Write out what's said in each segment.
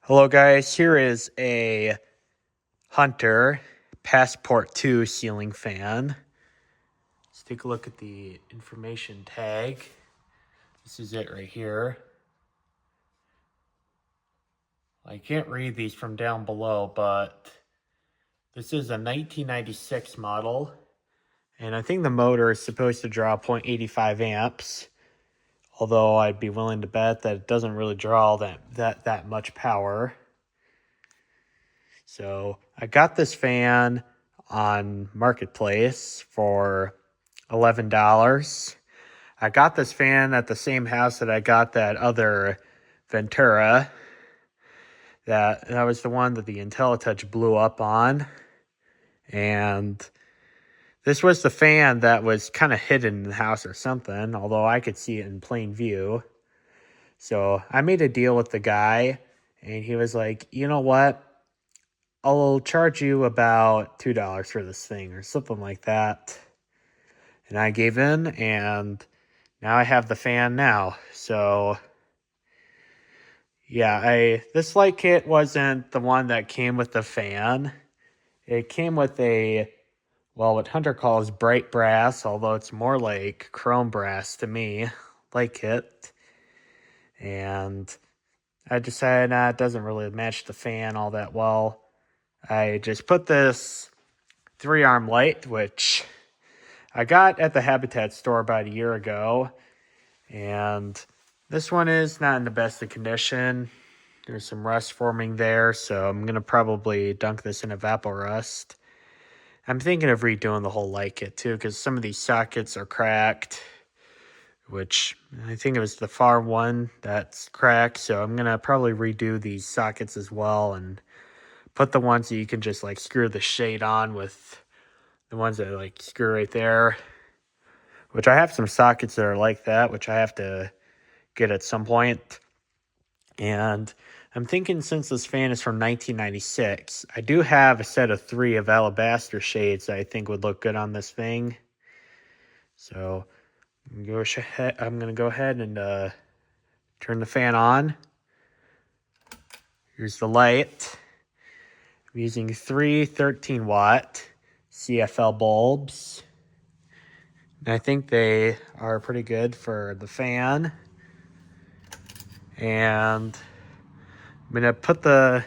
Hello guys, here is a Hunter Passport 2 ceiling fan. Let's take a look at the information tag. This is it right here. I can't read these from down below, but this is a 1996 model. And I think the motor is supposed to draw 0.85 amps. Although I'd be willing to bet that it doesn't really draw that much power. So I got this fan on Marketplace for $11. I got this fan at the same house that I got that other Ventura. That was the one that the IntelliTouch blew up on. And this was the fan that was kind of hidden in the house or something, although I could see it in plain view. So I made a deal with the guy, and he was like, you know what? I'll charge you about $2 for this thing or something like that. And I gave in, and now I have the fan now. So yeah, this light kit wasn't the one that came with the fan. It came with what Hunter calls bright brass, although it's more like chrome brass to me, light kit. And I decided it doesn't really match the fan all that well. I just put this 3-arm light, which I got at the Habitat store about a year ago. And this one is not in the best of condition. There's some rust forming there, so I'm going to probably dunk this in Evapo-Rust. I'm thinking of redoing the whole light kit too, because some of these sockets are cracked, which I think it was the far one that's cracked, so I'm going to probably redo these sockets as well and put the ones that you can just like screw the shade on with the ones that like screw right there, which I have some sockets that are like that, which I have to get at some point. And I'm thinking, since this fan is from 1996, I do have a set of 3 of alabaster shades that I think would look good on this thing. So I'm going to go ahead and turn the fan on. Here's the light. I'm using 3 13-watt CFL bulbs. And I think they are pretty good for the fan. And I'm going to put the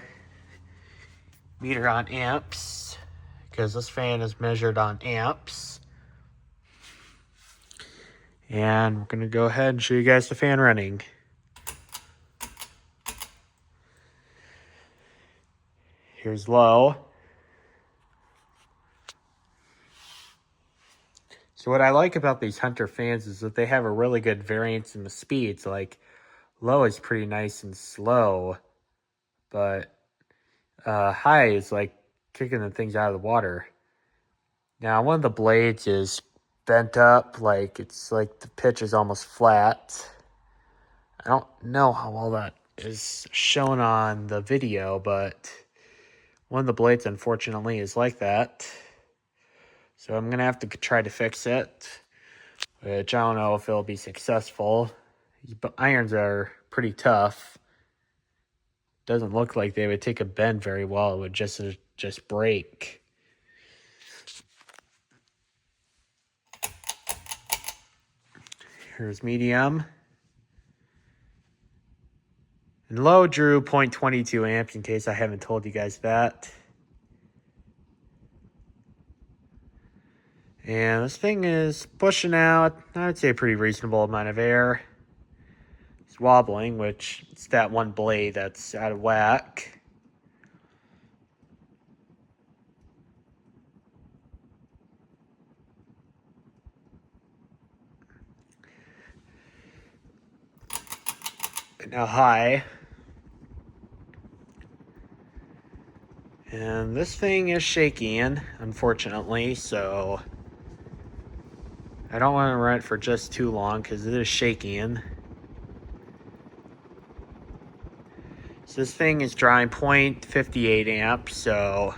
meter on amps, because this fan is measured on amps. And we're going to go ahead and show you guys the fan running. Here's low. So what I like about these Hunter fans is that they have a really good variance in the speeds. Like, low is pretty nice and slow, but high is like kicking the things out of the water. Now, one of the blades is bent up, like it's like the pitch is almost flat. I don't know how well that is shown on the video, but one of the blades, unfortunately, is like that. So I'm going to have to try to fix it, which I don't know if it'll be successful. But irons are pretty tough. Doesn't look like they would take a bend very well. It would just break. Here's medium. And low drew 0.22 amps, in case I haven't told you guys that. And this thing is pushing out, I would say, a pretty reasonable amount of air. It's wobbling, which it's that one blade that's out of whack. But now high. And this thing is shaking, unfortunately, so I don't want to run it for just too long because it is shaking. So this thing is drawing 0.58 amps, so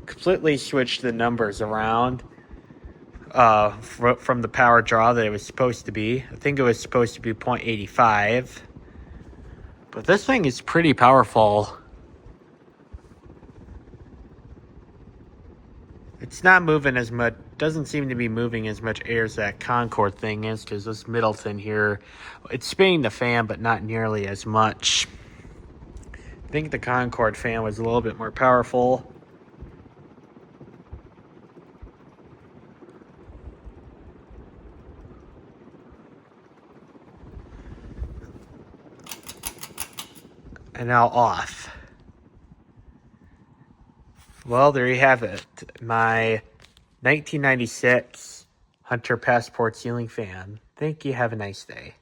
completely switched the numbers around from the power draw that it was supposed to be. I think it was supposed to be 0.85. But this thing is pretty powerful. It's not moving as much, doesn't seem to be moving as much air as that Concord thing is, because this Middleton here, it's spinning the fan, but not nearly as much. I think the Concord fan was a little bit more powerful. And now off. Well, there you have it. My 1996 Hunter Passport ceiling fan. Thank you. Have a nice day.